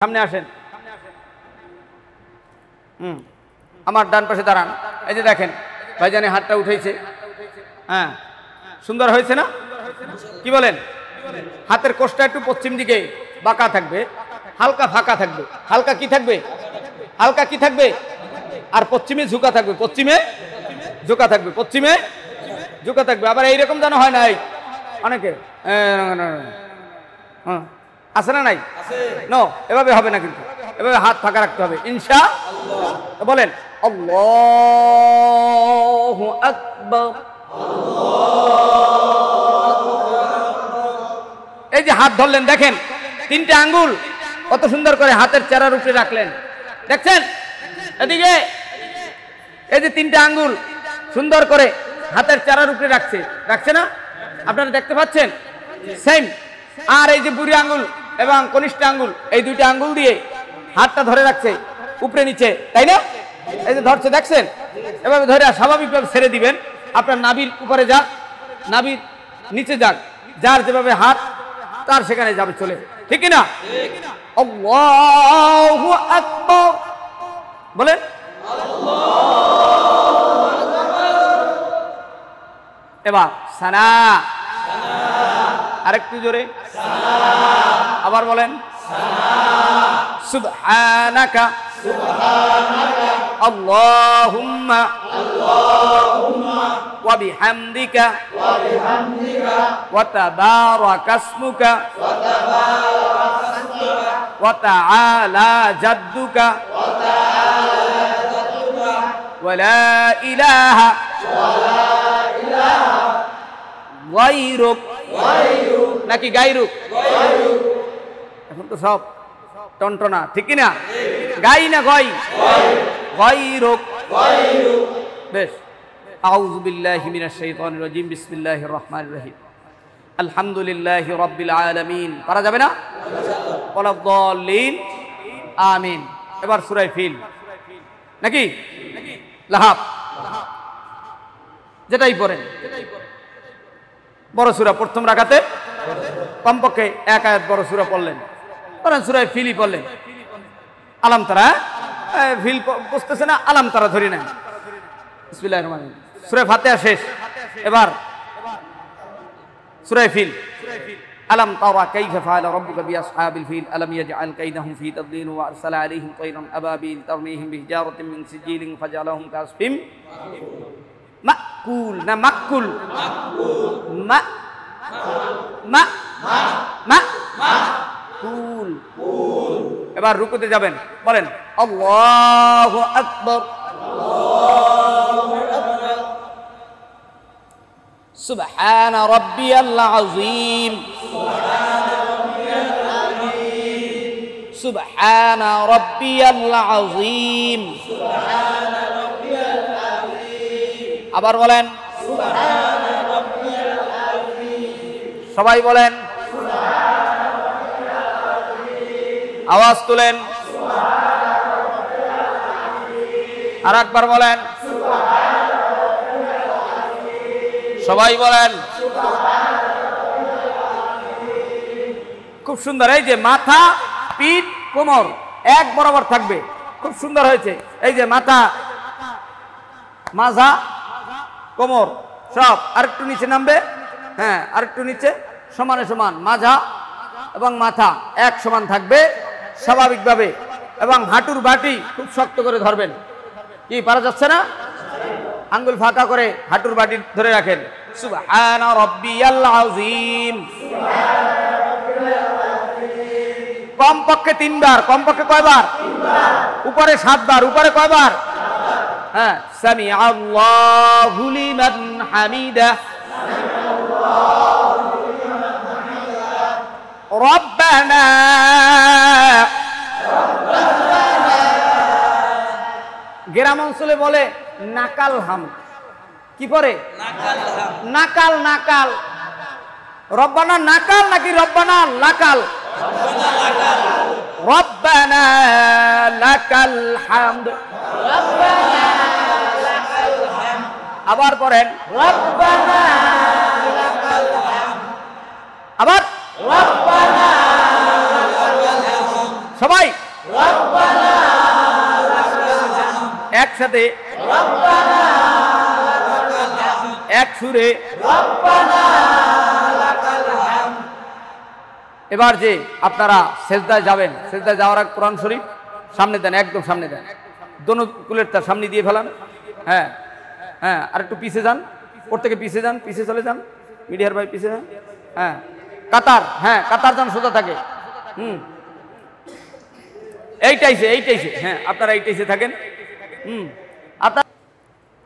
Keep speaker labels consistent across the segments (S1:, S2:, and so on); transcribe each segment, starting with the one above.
S1: সামনে আসেন। আমার ডান পাশে দাঁড়ান। এই যে দেখেন ভাইজানে হাতটা উঠেছে। হ্যাঁ, সুন্দর হয়েছে না? কি বলেন? হাতের কোষটা একটু পশ্চিম দিকে বাঁকা থাকবে, হালকা ফাঁকা থাকবে। হালকা কি থাকবে? হালকা কি থাকবে? আর পশ্চিমে ঝুঁকা থাকবে। পশ্চিমে ঝুঁকা থাকবে, পশ্চিমে ঝুঁকা থাকবে। আবার এইরকম যেন হয় নাই অনেকে আছে না? নাই, নো, এভাবে হবে না, কিন্তু এভাবে হাত ফাঁকা রাখতে হবে ইনশাআল্লাহ। বলেন আল্লাহু আকবার। এই যে হাত ধরলেন, দেখেন তিনটে আঙ্গুল কত সুন্দর করে হাতের চেরার উপরে রাখলেন। দেখছেন? এদিকে এই যে তিনটে আঙ্গুল সুন্দর করে হাতের চেরার উপরে রাখছে না? আপনারা দেখতে পাচ্ছেন? সেম। আর এই যে বুড়ি আঙ্গুল এবং কনিষ্ঠ আঙ্গুল, এই দুইটা আঙ্গুল দিয়ে হাতটা ধরে রাখছে উপরে নিচে, তাই না? এই যে ধরছে, দেখছেন? এভাবে ধরে স্বাভাবিকভাবে ছেড়ে দিবেন। আপনার নাভির উপরে যাক, নাভির নিচে যাক, যার যেভাবে হাত তার সেখানে যাবে চলে, ঠিক না? আল্লাহু আকবার বলেন। এবার সানা, আরেকটু জোরে, আবার বলেন সুবহানাকা আল্লাহুম্মা ওয়া বিহামদিকা ওয়া তাবারাকা ইসমুকা ওয়া তাআলা জাদ্দুকা ওয়া লা ইলাহা গায়রুক, নাকি গায়রুক? এখন তো সব টনটনা, ঠিক না? গাই না গয়? গায়রুক। বেশ। আউযু বিল্লাহি মিনাশ শাইতানির রাজিম। বিসমিল্লাহির রহমানির রহিম। আলহামদুলিল্লাহি রাব্বিল আলামিন। পারা যাবে না? ওয়ালাদ-দাল্লিন। আমিন। এবার সূরা ফিল, নাকি লাহাব, যেটাই পড়েন, বড় সূরা প্রথম রাকাতে কমপক্ষে এক আয়াত বড় সূরা পড়লেন, ধরেন সূরা ফিলই পড়লেন। আলাম তারা, ফিল বুঝতেছে না, আলাম তারা ধরে নেন। বিসমিল্লাহির রহমানির রহিম। সূরা ফাতিহা শেষ, এবার সূরা ফিল। আলাম তারা কাইফা ফাআলা রাব্বুকা বিআসহাবিল ফিল আলাম ইয়াজআল কাইদাহুম ফি তাদলিল ওয়া আরসালা আলাইহিম তায়রান আবাবিল তারমিহিম বিহিজারাতিন মিন সিজিলিন ফাজআলাহুম কাসফিম মাকুল, না মাকুল, মা মা মা কুল। এবার রুকুতে যাবেন, বলেন আল্লাহু আকবার। সুবহান রাব্বিয়াল আযীম। সুবহান রাব্বিয়াল আযীম। আবার বলেন সবাই বলেন, আওয়াজ তুলেন, আর একবার বলেন, সবাই বলেন। খুব সুন্দর। এই যে মাথা, পিঠ, কোমর এক বরাবর থাকবে, খুব সুন্দর হয়েছে। এই যে মাথা, মাজা, কোমর সব আরেকটু নিচে নামবে। হ্যাঁ, আরেকটু নিচে, সমানে সমান মাজা এবং মাথা এক সমান থাকবে স্বাভাবিকভাবে, এবং হাঁটুর বাটি খুব শক্ত করে ধরবেন। কি পারা যাচ্ছে না? আঙ্গুল ফাঁকা করে হাঁটুর বাটি ধরে রাখেন। সুবহান রাব্বিয়াল আযীম। কমপক্ষে 3 বার। কমপক্ষে কয়বার? উপরে 7 বার। উপরে কয়বার? হ্যাঁ, সামি আল্লাহু লিমান হামিদা। রব্বানা। গ্রাম অঞ্চলে বলে নাকাল হাম। কি পরে? নাকাল। নাকাল। রব্বানা নাকাল নাকি রব্বানা লাকাল? রব্বানা লাকাল হামদ। আবার পড়েন রব্বানা লাকাল হামদ। আবার রব্বানা লাকাল হামদ। সবাই একসাথে এক সুরে এবার যে আপনারা সেজদায় যাবেন, সেজদায় যাওয়ার আগে কোরআন শরীফ সামনে দেন, একদম সামনে দেন, দোনো কুলের তার সামনে দিয়ে ফেলান। হ্যাঁ হ্যাঁ, আর একটু পিছে যান, প্রত্যেকে পিছে যান, পিছে চলে যান, মিডিয়ার ভাই পিছে যান। হ্যাঁ কাতার, হ্যাঁ কাতার যান সোজা থাকে। এইটাইছে এইটাইছে, হ্যাঁ আপনারা এইটাইছে থাকেন। আপনার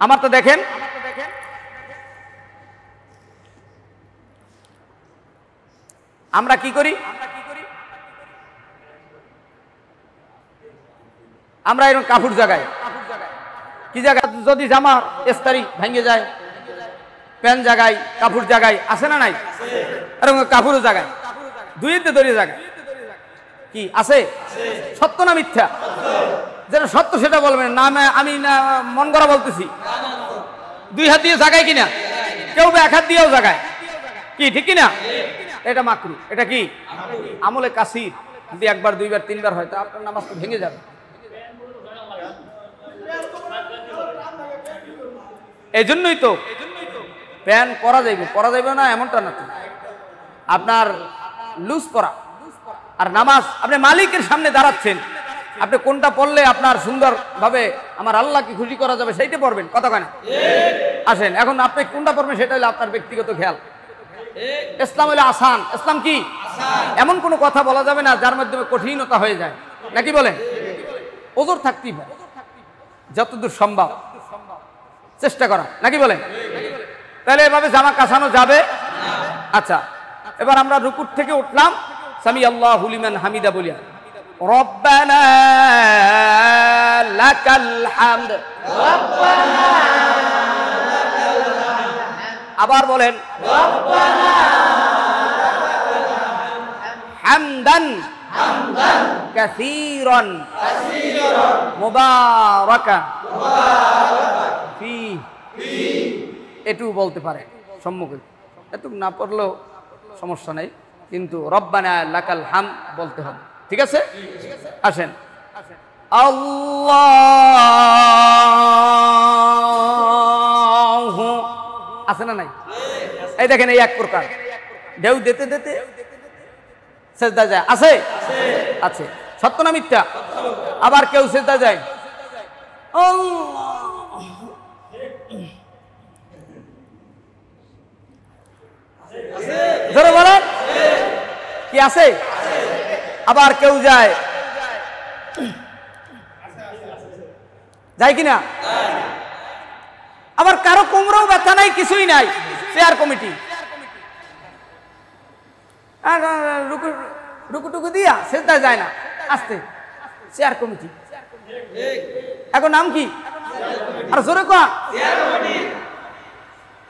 S1: আমার তো দেখেন, আমরা কি করি, আমরা এরকম কাপড় জাগাই, কি জায়গা, যদি জামার এস্তারি ভেঙে যায়, প্যান্ট জাগাই, কাপড় জাগাই, আছে না নাই? এরকম কাপড়ও জাগাই, দুইতে ধরে জাগাই, কি আছে? সত্য না মিথ্যা? যেটা সত্য সেটা বলবেন না, আমি না মন করা বলতেছি। দুই হাত দিয়ে জাগাই কিনা, কেউ এক হাত দিয়েও জাগায়, কি ঠিক কিনা? এটা মাকরু, এটা কি আমলে কাসির। যদি একবার দুইবার তিনবার হয় তা আপনার নামাজ তো ভেঙে যাবে। এই জন্যই তো প্যান পরা যাইবে না এমনটা না, আপনার লুজ পরা। আর নামাজ আপনি মালিকের সামনে দাঁড়াচ্ছেন, আপনি কোনটা পড়লে আপনার সুন্দর ভাবে আমার আল্লাহকে খুশি করা যাবে সেইটা পড়বেন, কথা কেন? আসেন এখন আপনি কোনটা পড়বেন সেটা হলো আপনার ব্যক্তিগত খেয়াল। ইসলাম হলো আসান, ইসলাম কি এমন কোনো কথা বলা যাবে না যার মাধ্যমে কঠিনতা হয়ে যায়, নাকি বলেন? ওজোর থাকতেই পারে, যতদূর সম্ভব চেষ্টা করা, নাকি বলেন? তাহলে এভাবে জামা কাছানো যাবে। আচ্ছা, এবার আমরা রুকুর থেকে উঠলাম, সামি আল্লাহু লিমান হামিদা বলিয়া, রব্বানা লাকাল হামদ, আবার বলেন হামদান কাসীরান মুবারাকান ফীহি, এটু বলতে পারে সম্মুখে, এটুক না পড়লেও সমস্যা নেই, কিন্তু রব্বানা লাকাল হামদ বলতে হবে, ঠিক আছে? আসেন, আল্লাহু আছে না নাই? এই দেখেন, এই এক প্রকার ঢেউ দিতে দিতে সেজদা যায়, আছে আছে, সত্য না মিথ্যা? আবার কেউ সেজদা যায়, ধরে বলেন কি আছে? আবার কেউ যায়, যায় কিনা? আবার কারো কোমরেও ব্যথা নাই, কিছুই নাই, চেয়ার কমিটি রুকুটুকু দিয়া সেজদা যায় না, আসতে চেয়ার কমিটি। এখন নাম কি? আর জোরে কর।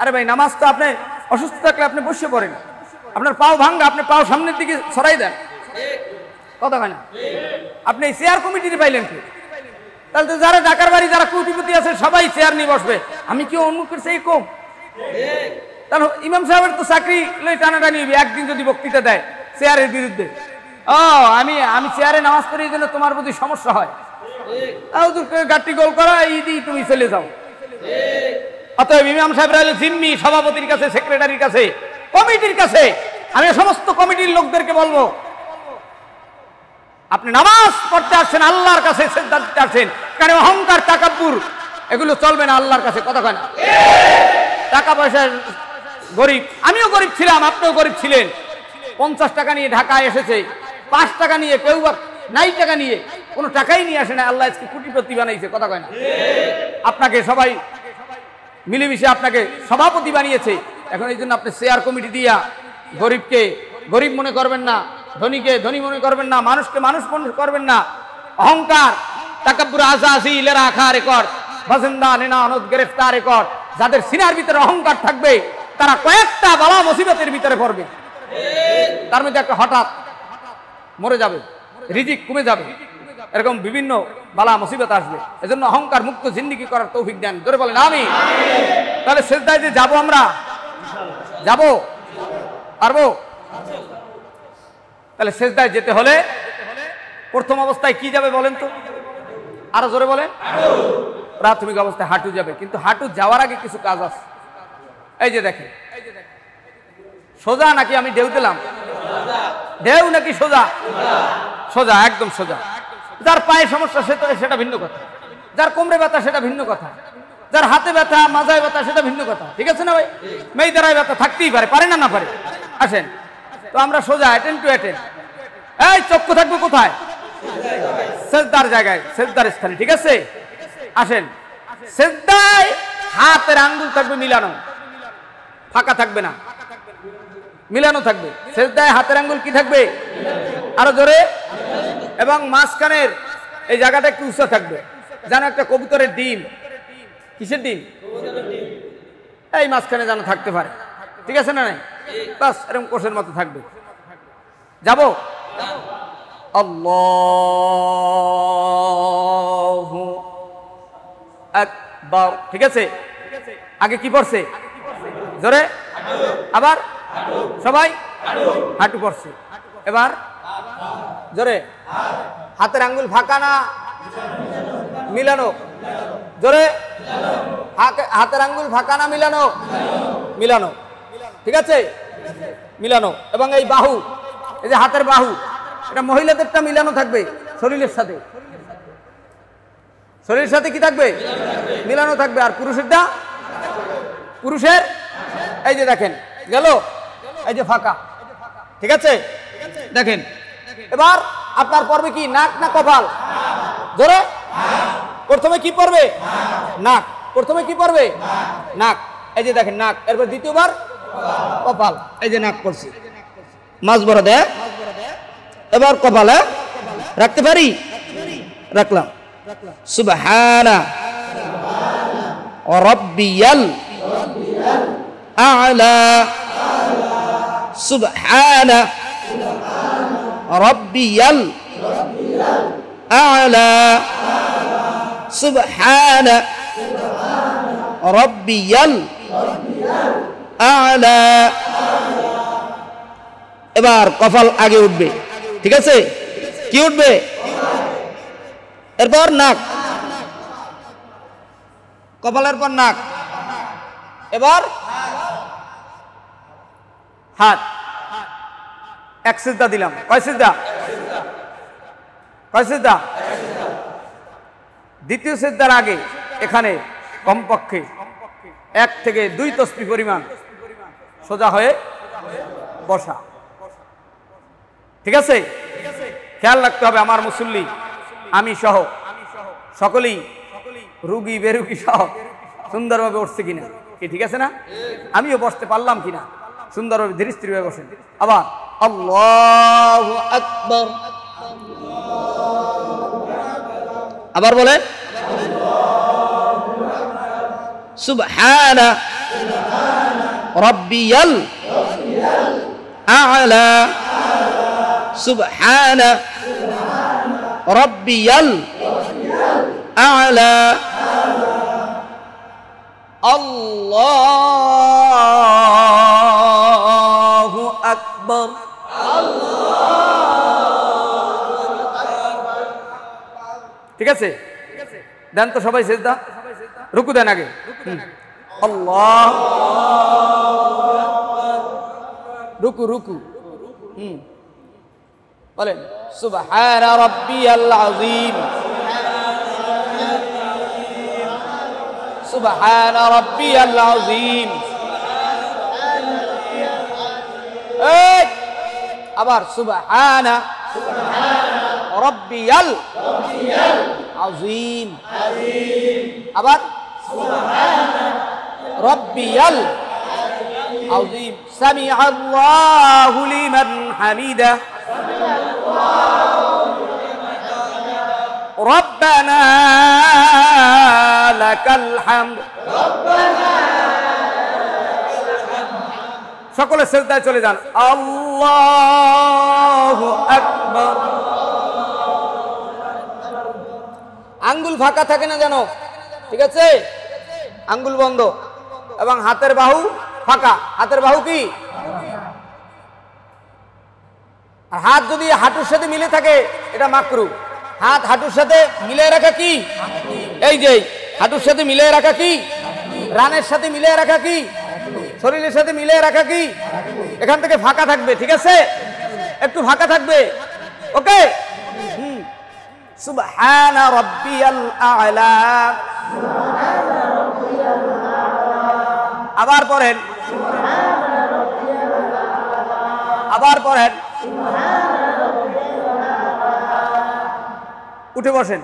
S1: আরে ভাই, নামাজ তো আপনি অসুস্থ থাকলে আপনি বসে পড়েন, আপনার পাও ভাঙ্গা, আপনি পাও সামনের দিকে সরাই দেন, কথা হয় না? আপনি চেয়ার কমিটি পাইলেন কি? তাহলে তো যারা ঢাকার বাড়ি, যারা কোটিপতি আছে সবাই চেয়ার নিয়ে বসবে, আমি কি অন্যকের সেই কম? তাহলে ইমাম সাহেবের তো চাকরি টানাটানি হইবে, একদিন যদি বক্তৃতা দেয় চেয়ারের বিরুদ্ধে, ও আমি চেয়ারে নামাজ পড়ি, এই জন্য তোমার প্রতি সমস্যা হয়, গাড়ি গোল করা, এই দিয়ে তুমি চলে যাও। অতএব ইমাম সাহেবরা হলো জিম্মি, সভাপতির কাছে, সেক্রেটারির কাছে, কমিটির কাছে। আমি সমস্ত কমিটির লোকদেরকে বলবো, আপনি নামাজ পড়তে আসছেন, আল্লাহর কাছে সিজদা দিতে আসছেন, কারণ অহংকার তাকাব্বুর এগুলো চলবে না আল্লাহর কাছে, কথা কয় না? টাকা পয়সার গরিব, আমিও গরিব ছিলাম, আপনিও গরিব ছিলেন। 50 টাকা নিয়ে ঢাকায় এসেছে, 5 টাকা নিয়ে, কেউ বা 9 টাকা নিয়ে, কোনো টাকাই নিয়ে আসে না, আল্লাহ আজকে কোটিপতি বানাইছে, কথা কয় না? আপনাকে সবাই মিলেমিশে আপনাকে সভাপতি বানিয়েছে। এখন এই জন্য আপনি চেয়ার কমিটি দিয়া গরিবকে গরিব মনে করবেন না, ধনীকে ধনী মনে করবেন না, মানুষকে মানুষ মনে করবেন না। অহংকার, তাকাব্বুর, আজাজি, লেরা খা রেকর্ড, বাজিন্দা নেনা অনদ গ্রেফতার রেকর্ড, যাদের সিনার ভিতরে অহংকার থাকবে তারা কয়েকটা বালা মুসিবতের ভিতরে পড়বে, তার মধ্যে একটা হঠাৎ মরে যাবে, রিজিক কমে যাবে, এরকম বিভিন্ন বালা মুসিবত আসবে। এজন্য অহংকার মুক্ত জিন্দেগি করার তৌফিক দেন, জোরে বলেন আমিন। তাহলে সিজদায় যে যাবো, আমরা যাবো, পারবো? তাহলে সিজদায় যেতে হলে প্রথম অবস্থায় কি যাবে বলেন তো, আরো জোরে বলেন। প্রাথমিক অবস্থায় হাঁটু যাবে, কিন্তু হাঁটু যাওয়ার আগে কিছু কাজ আছে। এই যে দেখেন, সোজা নাকি আমি ঢেউ দিলাম? ঢেউ নাকি সোজা? সোজা, একদম সোজা। যার পায়ে সমস্যা সেটা ভিন্ন কথা, যার কোমরে ব্যথা সেটা ভিন্ন কথা, যার হাতে ব্যথা মাজায় ব্যথা সেটা ভিন্ন কথা, ঠিক আছে না ভাই? মেয়েদারায় ব্যথা থাকতেই পারে, পারে না, না পারে? আসেন তো আমরা সোজা, অ্যাটেন্ড টু অ্যাটেন্ড। এই চক্ষু থাকবে কোথায়? সেজদার জায়গায়, সেজদার স্থানে, ঠিক আছে? আসেন, সেজদায় হাতের আঙ্গুল থাকবে মিলানো, ফাঁকা থাকবে না, মিলানো থাকবে। সেজদায় হাতের আঙ্গুল কি থাকবে? আরো জোরে। এবং মাঝখানের এই জায়গাটা একটু উঁচা থাকবে, যেন একটা কবুতরের ডিম। কিসের ডিম? এই মাঝখানে যেন থাকতে পারে, ঠিক আছে না? নাই বাস এরকম কোষের মতো থাকবে। যাবো আল্লাহু আকবার, ঠিক আছে? আগে কি পড়ছে? জোরে আবার সবাই হাঁটু পড়ছে। এবার জোরে, হাতের আঙ্গুল ফাঁকা না মিলানো? জোরে, হাতের আঙ্গুল ফাঁকা না মিলানো? মিলানো, ঠিক আছে? মিলানো। এবং এই বাহু, এই যে হাতের বাহু, এটা মহিলাদেরটা মিলানো থাকবে শরীরের সাথে। শরীরের সাথে কি থাকবে? মিলানো থাকবে। আর পুরুষেরটা, পুরুষের এই যে দেখেন গেল, এই যে ফাঁকা, ঠিক আছে? দেখেন এবার আপনার পড়বে কি, নাক না কপাল? ধরে প্রথমে কি পড়বে? নাক। প্রথমে কি পড়বে? নাক। এই যে দেখেন নাক, এরপর দ্বিতীয়বার কপাল। এই যে নাক পড়ছে, মাছ বড় দেয়। এবার কপালে রাখতে পারি? রাখলাম। সুবহানা রাব্বিয়াল আ'লা, সুবহানা রাব্বিয়াল আ'লা, সুবহানা রাব্বিয়াল আ'লা। এবার কপাল আগে উঠবে, ঠিক আছে? কি উঠবে? এরপর নাক, কপালের পর নাক। এবার হাত। এক সিজদা দিলাম। কয় সিজদা? কয় সিজদা? দ্বিতীয় সিজদার আগে এখানে কমপক্ষে 1 থেকে 2 তসবিহ পরিমাণ সোজা হয়ে বসা, ঠিক আছে? খেয়াল রাখতে হবে আমার মুসল্লি, আমি সহ সকলেই রুগী বেরুগী সহ সুন্দরভাবে উঠছে কিনা, কি ঠিক আছে না? আমিও বসতে পারলাম কিনা সুন্দরভাবে ধীরে স্থিরভাবে বসেন। আবার আল্লাহু আকবার, আবার বলেন সুবহানা রাব্বিয়াল আ'লা, সুবহানা রাব্বিয়াল আ'লা। আল্লাহু আকবার। ঠিক আছে, দেন তো সবাই সিজদা, রুকু দেন আগে। আল্লাহ, রুকু রুকু বলেন সুবহানা রাব্বিয়াল আযীম, সুবহানা রাব্বিয়াল আযীম। আবার সুবহানা রাব্বিয়াল আযীম, আবার সুবহানা রাব্বিয়াল আযীম। সামিআল্লাহু লিমান হামিদা, রব্বানা লাকাল হামদ। সকলে সিজদায় চলে যান। আল্লাহু আকবার। আঙ্গুল ফাঁকা থাকে না যেন, ঠিক আছে? আঙ্গুল বন্ধ এবং হাতের বাহু ফাঁকা। হাতের বাহু কি? আর হাত যদি হাঁটুর সাথে মিলে থাকে এটা মাকরু। হাত হাঁটুর সাথে মিলিয়ে রাখা কি? এই যে হাঁটুর সাথে মিলিয়ে রাখা কি? রানের সাথে মিলিয়ে রাখা কি? শরীরের সাথে মিলিয়ে রাখা কি? এখান থেকে ফাঁকা থাকবে, ঠিক আছে? একটু ফাঁকা থাকবে, ওকে? সুবহানা রাব্বিয়াল আ'লা। আবার পড়েন, আবার পড়েন, উঠে বসেন।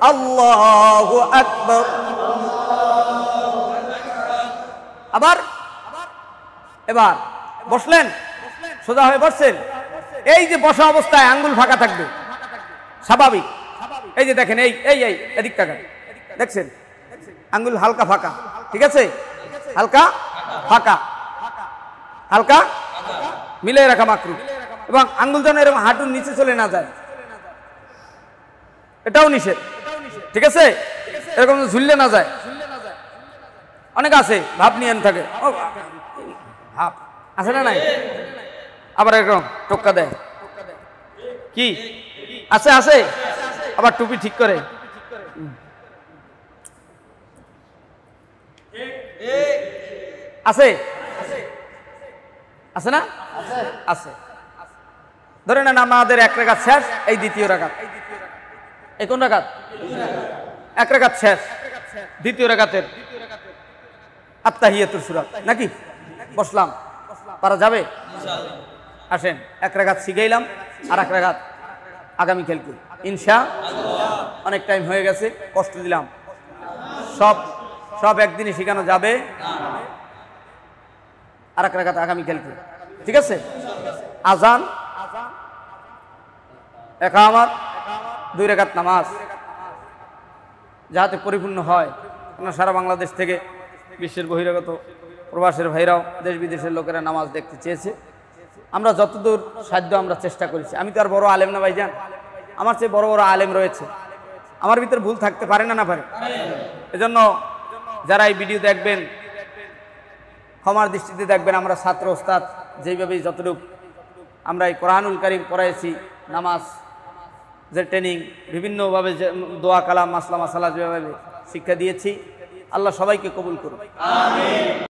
S1: আল্লাহু আকবার। আবার এবার বসলেন, সোজা হয়ে বসছেন। এই যে বসা অবস্থায় আঙ্গুল ফাঁকা থাকবে, স্বাভাবিক। এই যে দেখেন, এই এই এই এদিক তাকান, দেখছেন আঙ্গুল হালকা ফাঁকা, ঠিক আছে? হালকা ফাঁকা, হালকা মিলে রাখা মাকরু। এবং আঙ্গুল যেন এরকম হাঁটুর নিচে চলে না যায়, এটাও নিষেধ, ঠিক আছে? এরকম ঝুললে না যায়। অনেক আছে ভাব নিয়ে থাকে, ভাব আছে না নাই? আবার এরকম টোক্কা দেয়, কি আছে? আছে। আবার টুপি ঠিক করে, আছে আছে না? আছে। ধরে নেন আমাদের এক রাকাত শেষ, এই দ্বিতীয় রাকাত। এই কোন রাকাত? এক রাকাত শেষ, দ্বিতীয় রাকাতের আত্তাহিয়াতুর সূরা নাকি? বসলাম, পারা যাবে? আসেন, এক রাকাত শিখাইলাম, আর এক রাকাত আগামী খেলকে ইনশাআল্লাহ। অনেক টাইম হয়ে গেছে, কষ্ট দিলাম। সব সব একদিনে শেখানো যাবে, আর এক রাকাত আগামী খেলকে, ঠিক আছে? আজান, ইকামত, 2 রাকাত নামাজ যাতে পরিপূর্ণ হয়। আপনার সারা বাংলাদেশ থেকে বিশ্বের বহিরাগত প্রবাসের ভাইরাও, দেশ বিদেশের লোকেরা নামাজ দেখতে চেয়েছে। আমরা যতদূর সাধ্য আমরা চেষ্টা করেছি। আমি তো আর বড় আলেম না ভাইজান, আমার চেয়ে বড় বড় আলেম রয়েছে, আমার ভিতরে ভুল থাকতে পারে না পারে। এজন্য যারা এই ভিডিও দেখবেন ক্ষমার দৃষ্টিতে দেখবেন। আমরা ছাত্র ওস্তাদ যেইভাবে যতটুকু আমরা এই কোরআনুল কারীম পড়াইছি, নামাজ যে ট্রেনিং, বিভিন্নভাবে যে দোয়া কালাম মাসলা মাসালা যেভাবে শিক্ষা দিয়েছি, আল্লাহ সবাইকে কবুল করুন।